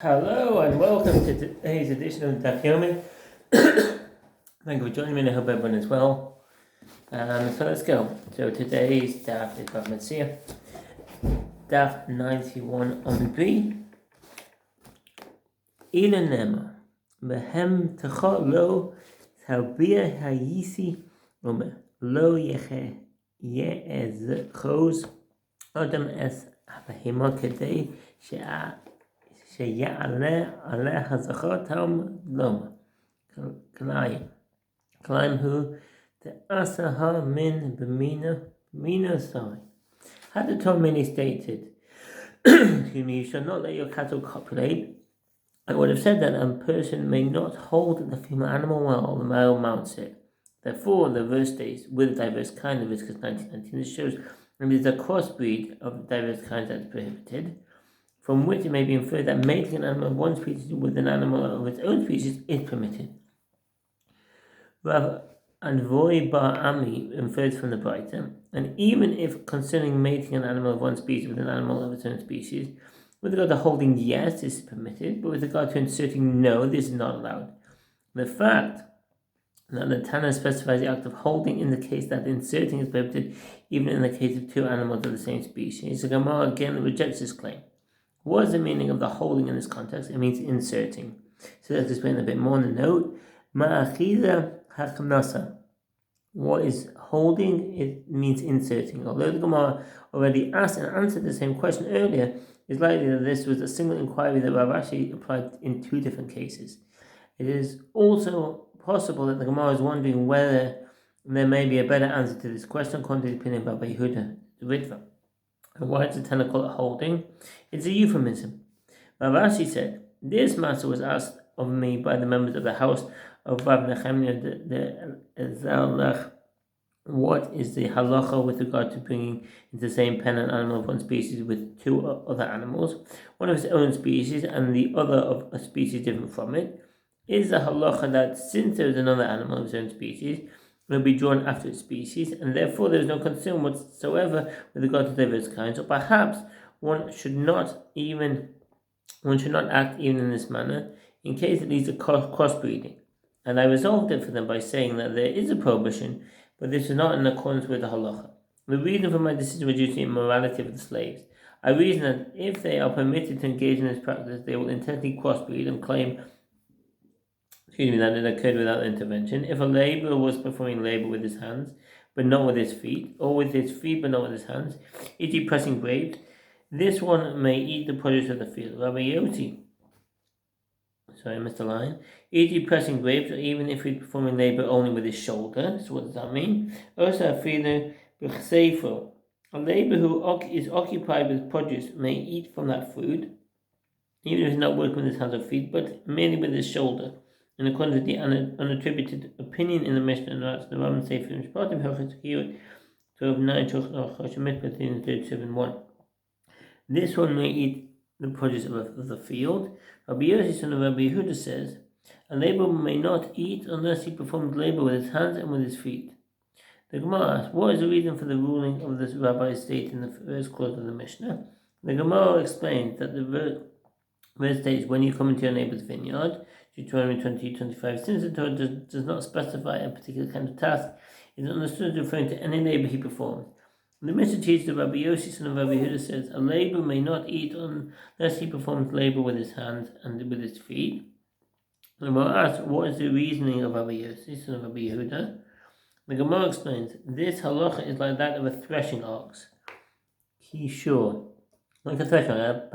Hello and welcome to today's edition of Daf Yomi. Thank you for joining me and I hope everyone is well. So let's go. So today's Daf is Bava Metzia Daf 91 on B. Ila Nema Behem Techa Lo Talbia Hayisi Ume Lo Yeche Ye'ez Choz Adam Es Abahima Kedei She'a שיעלה עליה זכותם למה קליים הוא תעשה מן במינה סי. Had the Torah many stated, you shall not let your cattle copulate, I would have said that a person may not hold the female animal while the male mounts it. Therefore, the verse states, with diverse kind, Leviticus 19:19, this shows that it is a crossbreed of diverse kinds that is prohibited, from which it may be inferred that mating an animal of one species with an animal of its own species is permitted. Rav Advoi Bar Ami infers from the Braita, and even if concerning mating an animal of one species with an animal of its own species, with regard to holding, yes, this is permitted, but with regard to inserting, no, this is not allowed. The fact that the Tana specifies the act of holding indicates that inserting is prohibited even in the case of two animals of the same species. The Gemara again rejects this claim. What is the meaning of the holding in this context? It means inserting. So let's explain a bit more in the note. Ma'achiza haknasa. What is holding? It means inserting. Although the Gemara already asked and answered the same question earlier, it's likely that this was a single inquiry that Rav Ashi applied in two different cases. It is also possible that the Gemara is wondering whether there may be a better answer to this question according to the opinion of Rabbi Yehuda the Ritva. And why does the Tana call it holding? It's a euphemism. Rav Ashi said, this matter was asked of me by the members of the house of Rav Nechemia the Zalach. What is the halacha with regard to bringing into the same pen an animal of one species with two other animals, one of its own species and the other of a species different from it? Is the halacha that since there is another animal of its own species, will be drawn after its species, and therefore there is no concern whatsoever with regard to diverse kinds, or perhaps one should not act even in this manner, in case it leads to crossbreeding. And I resolved it for them by saying that there is a prohibition, but this is not in accordance with the halacha. The reason for my decision was due to the immorality of the slaves. I reason that if they are permitted to engage in this practice, they will intentionally crossbreed and claim that it occurred without intervention. If a laborer was performing labor with his hands, but not with his feet, or with his feet but not with his hands, e.g. pressing grapes, this one may eat the produce of the field. Rabbi Yoti, e.g. pressing grapes, or even if he's performing labor only with his shoulder. So what does that mean? Also, a laborer who is occupied with produce may eat from that food, even if he's not working with his hands or feet, but merely with his shoulder. In accordance with the unattributed opinion in the Mishnah, and that's the Roman Sefer Mishpatim, Hilchos Kiyot 12:9, Shulchan Aruch 37:1. This one may eat the produce of the field. Rabbi Yossi, son of Rabbi Yehuda, says, a laborer may not eat unless he performs labor with his hands and with his feet. The Gemara asks, what is the reason for the ruling of this rabbi's state in the first clause of the Mishnah? The Gemara explains that the verse states, when you come into your neighbor's vineyard, Deuteronomy 20:25, since the Torah does not specify a particular kind of task, it is understood referring to any labor he performs. The Mishnah teaches that Rabbi Yossi, son of Rabbi Yehuda, says, a laborer may not eat unless he performs labor with his hands and with his feet. The Gemara asks, what is the reasoning of Rabbi Yossi, son of Rabbi Yehuda? The Gemara explains, this halacha is like that of a threshing ox. He's sure. Like a threshing ox.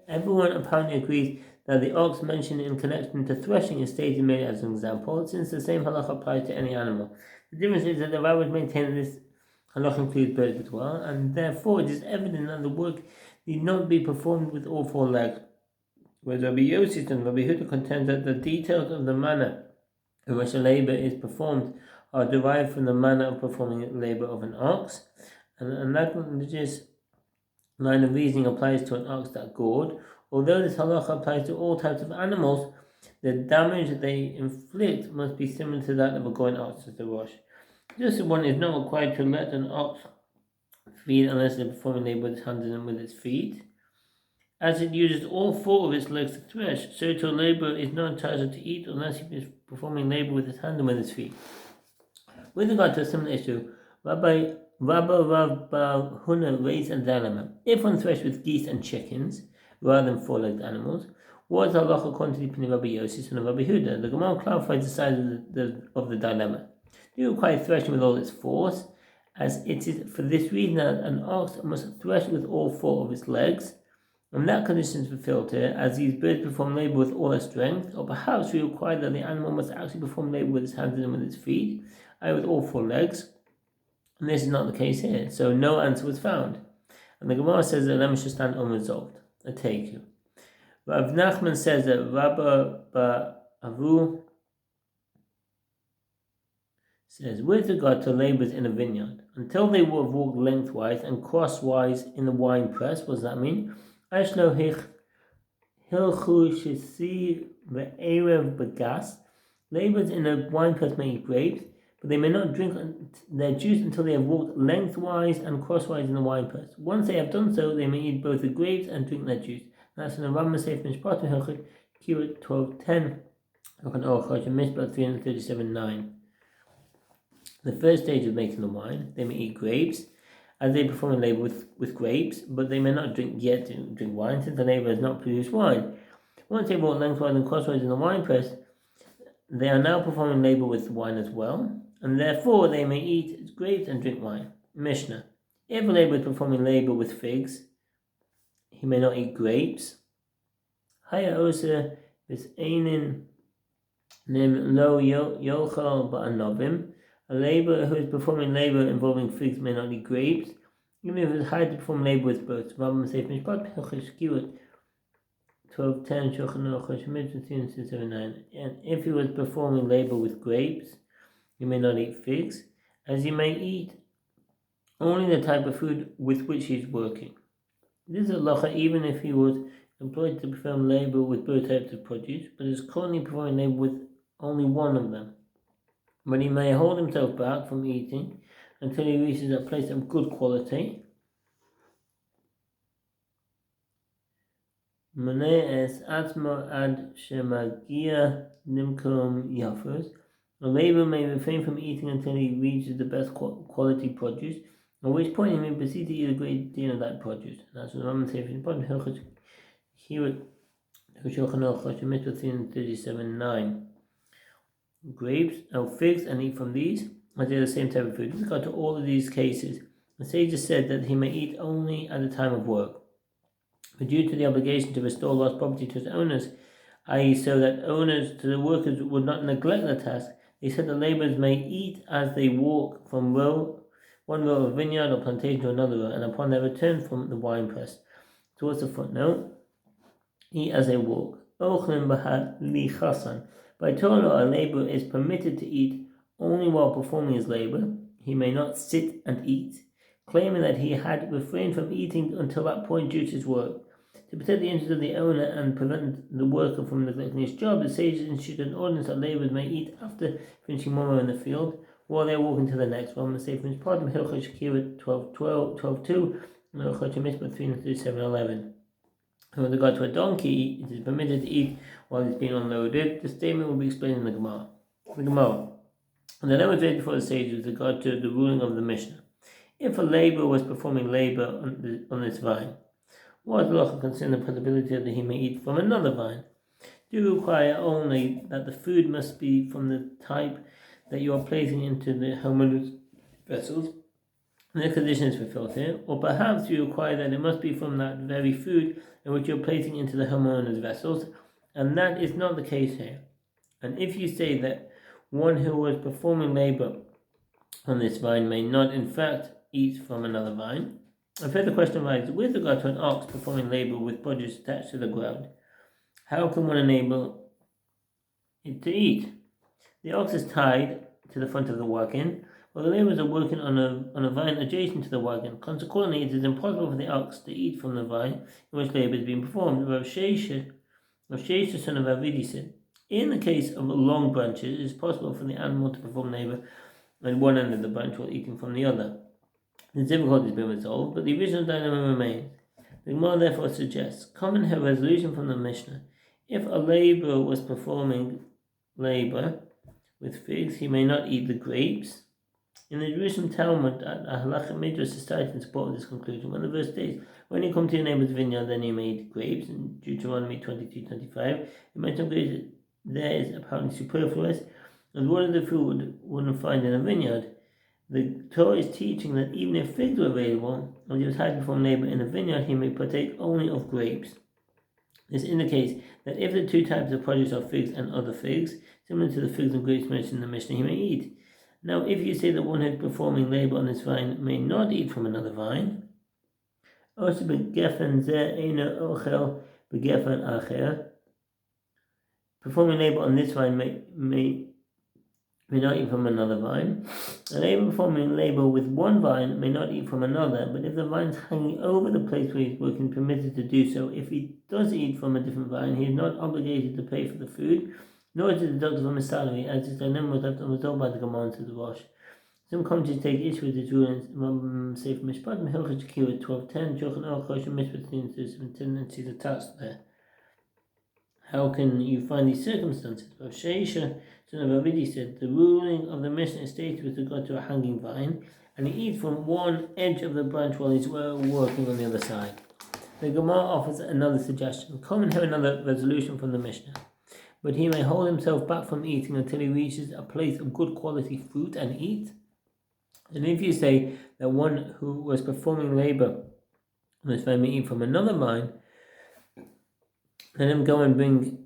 Everyone apparently agrees that the ox mentioned in connection to threshing is stated merely as an example, since the same halacha applies to any animal. The difference is that the rabbis maintain that this halacha includes birds as well, and therefore it is evident that the work need not be performed with all four legs. Whereas Rabbi Yossi and Rabbi Yehuda contend that the details of the manner in which a labor is performed are derived from the manner of performing labor of an ox, and that religious line of reasoning applies to an ox that gored. Although this halacha applies to all types of animals, the damage they inflict must be similar to that of a goring ox, says the Rosh. Just as one is not required to let an ox feed unless they're performing labor with his hands and with his feet, As it uses all four of its legs to thresh, so to a laborer is not entitled to eat unless he is performing labor with his hand and with his feet. With regard to a similar issue, Rabba Huna raised a dilemma. If one threshed with geese and chickens rather than four-legged animals, what is halacha quantity between Rabbi Yossi and Rabbi Huda? The Gemara clarifies the size of the dilemma. Do you require threshing with all its force, as it is for this reason that an ox must thresh with all four of its legs? And that condition is fulfilled here, as these birds perform labor with all their strength, or perhaps we require that the animal must actually perform labor with its hands and with its feet, with all four legs. And this is not the case here, so no answer was found. And the Gemara says that lemon should stand unresolved. I take you. Rav Nachman says that Rabba Avu says, with regard to labors in a vineyard, until they will have walked lengthwise and crosswise in the wine press, what does that mean? Ashno hilchu shisi ve'erev bagas. Labors in a wine press may eat grapes, but they may not drink their juice until they have walked lengthwise and crosswise in the wine press. Once they have done so, they may eat both the grapes and drink their juice. That's in the Rambam Sefer Mishpatim Hilchot Kirat 12:10, Mishpat 337:9. The first stage of making the wine, they may eat grapes, as they perform labor with grapes, but they may not drink wine, since the labor has not produced wine. Once they walk lengthwise and crosswise in the wine press, they are now performing labor with wine as well, and therefore they may eat grapes and drink wine. Mishnah: if a laborer is performing labor with figs, he may not eat grapes. Haya osa v'seinin nim lo yochal ba'anovim. A laborer who is performing labor involving figs may not eat grapes, even if it is hired to perform labor with both. Rambam Sefer Mishpat Hilchot 12:10 Shulchan Aruch Mitzvah 379. And if he was performing labor with grapes, he may not eat figs, as he may eat only the type of food with which he is working. This is a halacha even if he was employed to perform labor with both types of produce, but is currently performing labor with only one of them. But he may hold himself back from eating until he reaches a place of good quality. Mane'es atmo ad shemagia nimkum yafos. A laborer may refrain from eating until he reaches the best quality produce, at which point he may proceed to eat a great deal of that produce. That's what the Rambam says in Hilchot Kirat Shulchan Aruch Mitzvah 337:9. Grapes or figs and eat from these, as they are the same type of food. With regard to all of these cases, the sages said that he may eat only at the time of work. But due to the obligation to restore lost property to its owners, i.e. so that owners to the workers would not neglect the task, they said the laborers may eat as they walk from one row of vineyard or plantation to another row, and upon their return from the wine press. Towards the footnote, eat as they walk. Ochlim b'had li chasan. By Torah, a laborer is permitted to eat only while performing his labor. He may not sit and eat, claiming that he had refrained from eating until that point due to his work. To protect the interest of the owner and prevent the worker from neglecting his job, the sages instituted an ordinance that laborers may eat after finishing one row in the field, while they are walking to the next one. The Sefer Mishpatim Hilchot Kirat 12:2, and Hilchot Mishpat 337:11. And with regard to a donkey, it is permitted to eat while it's being unloaded. The statement will be explained in the Gemara. And the dilemma was raised before the sages with regard to the ruling of the Mishnah. If a laborer was performing labor on this vine, what halacha concerning the possibility that he may eat from another vine? Do you require only that the food must be from the type that you are placing into the homeowner's vessels? And the condition is fulfilled here, or perhaps you require that it must be from that very food in which you're placing into the homeowner's vessels, and that is not the case here. And if you say that one who was performing labor on this vine may not in fact eat from another vine, a further question arises with regard to an ox performing labor with produce attached to the ground. How can one enable it to eat? The ox is tied to the front of the wagon, while the laborers are working on a vine adjacent to the wagon. Consequently, it is impossible for the ox to eat from the vine in which labor is being performed. Rav Sheisha, son of Avidi, said, in the case of long branches, it is possible for the animal to perform labor at one end of the branch while eating from the other. The difficulty has been resolved, but the original dilemma remains. The Gemara therefore suggests, common here resolution from the Mishnah. If a laborer was performing labor with figs, he may not eat the grapes. In the Jerusalem Talmud, a halacha midrash is cited in support of this conclusion. When the verse states, when you come to your neighbor's vineyard, then you may eat grapes, in Deuteronomy 22:25, the mention of grapes there is apparently superfluous, as what of the food wouldn't find in a vineyard. The Torah is teaching that even if figs were available, and he was hired to perform labor in a vineyard, he may partake only of grapes. This indicates that if the two types of produce are figs and other figs, similar to the figs and grapes mentioned in the Mishnah, he may eat. Now, if you say that one who is performing labor on this vine may not eat from another vine, also performing labor on this vine may not eat from another vine. A laborer performing labor with one vine may not eat from another, but if the vine is hanging over the place where he is working, permitted to do so. If he does eat from a different vine, he is not obligated to pay for the food, nor is it deducted from his salary, as his dilemma was told by the Gemara to the Rosh. Some commentators take issue with this ruling. Sefer Mishpat, Mehilchot Kiva 12:10, Jochen Aruch Mishpat 13:7, and she's attached there. How can you find these circumstances? Rav Sheisha, son of Avidi, said the ruling of the Mishnah is stated with regard to a hanging vine, and he eats from one edge of the branch while he's working on the other side. The Gemara offers another suggestion. Come and have another resolution from the Mishnah. But he may hold himself back from eating until he reaches a place of good quality fruit and eat. And if you say that one who was performing labor on this vine may eat from another vine, let him go and bring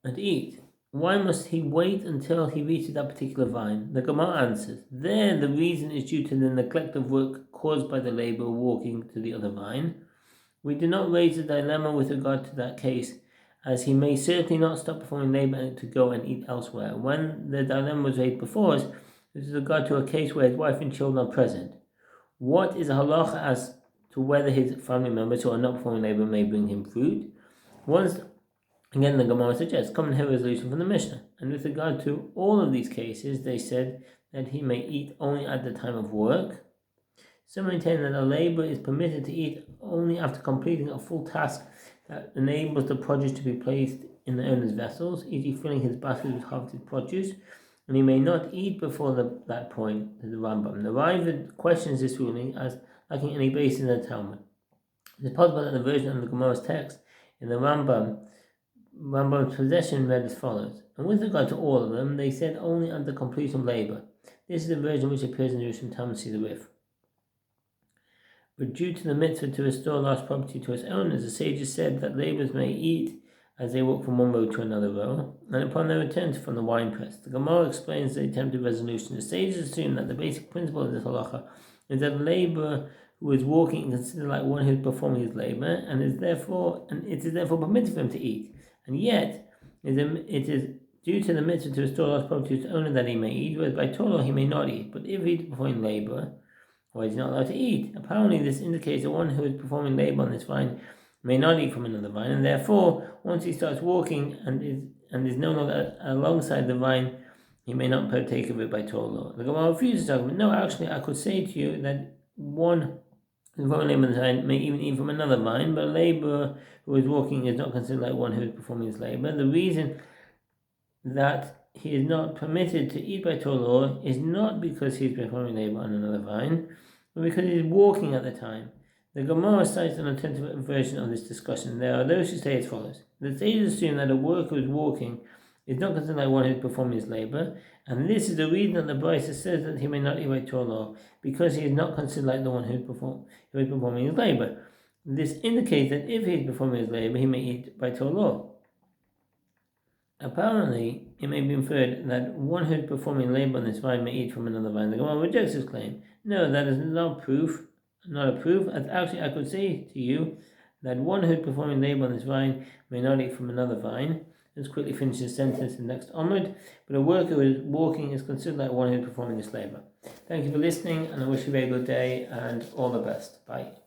and eat. Why must he wait until he reaches that particular vine? The Gemara answers, there the reason is due to the neglect of work caused by the laborer walking to the other vine. We do not raise a dilemma with regard to that case, as he may certainly not stop performing labor to go and eat elsewhere. When the dilemma was raised before us, this is regard to a case where his wife and children are present. What is a halacha as to whether his family members who are not performing labor may bring him food? Once again, the Gemara suggests, come and have a resolution from the Mishnah. And with regard to all of these cases, they said that he may eat only at the time of work. Some maintain that a laborer is permitted to eat only after completing a full task that enables the produce to be placed in the owner's vessels, e.g. filling his basket with harvested produce, and he may not eat before that point, to the Rambam. The Ravid questions this ruling as lacking any basis in the Talmud. It is possible that the version of the Gemara's text in the Rambam's possession read as follows. And with regard to all of them, they said only under completion of labor. This is the version which appears in the Jerusalem Talmud, see the Rif. But due to the mitzvah to restore lost property to its owners, the sages said that laborers may eat as they walk from one row to another row, and upon their return from the winepress. The Gemara explains the attempted resolution. The sages assume that the basic principle of this halacha is that a laborer who is walking is considered like one who is performing his labor, and it is therefore permitted for him to eat. And yet, it is due to the mitzvah to restore lost property to its owner that he may eat, whereas by Torah he may not eat. But if he is performing labor, why is he not allowed to eat? Apparently, this indicates that one who is performing labor on this vine may not eat from another vine, and therefore, once he starts walking and is no longer alongside the vine, he may not partake of it by Torah law. The Gemara refuses to talk about. No, actually, I could say to you that one who is performing labor on this vine may even eat from another vine, but a laborer who is walking is not considered like one who is performing his labor. The reason that he is not permitted to eat by Torah law is not because he is performing labor on another vine, but because he is walking at the time. The Gemara cites an alternative version of this discussion. There are those who say as follows. The sages assume that a worker who is walking is not considered like one who is performing his labor, and this is the reason that the Brisa says that he may not eat by Torah law, because he is not considered like the one who is performing his labor. This indicates that if he is performing his labor, he may eat by Torah law. Apparently, it may be inferred that one who is performing labor on this vine may eat from another vine. The Gemara rejects this claim. No, that is not a proof. As actually, I could say to you that one who is performing labor on this vine may not eat from another vine. Let's quickly finish this sentence in the next onward. But a worker who is walking is considered like one who is performing this labor. Thank you for listening, and I wish you a very good day and all the best. Bye.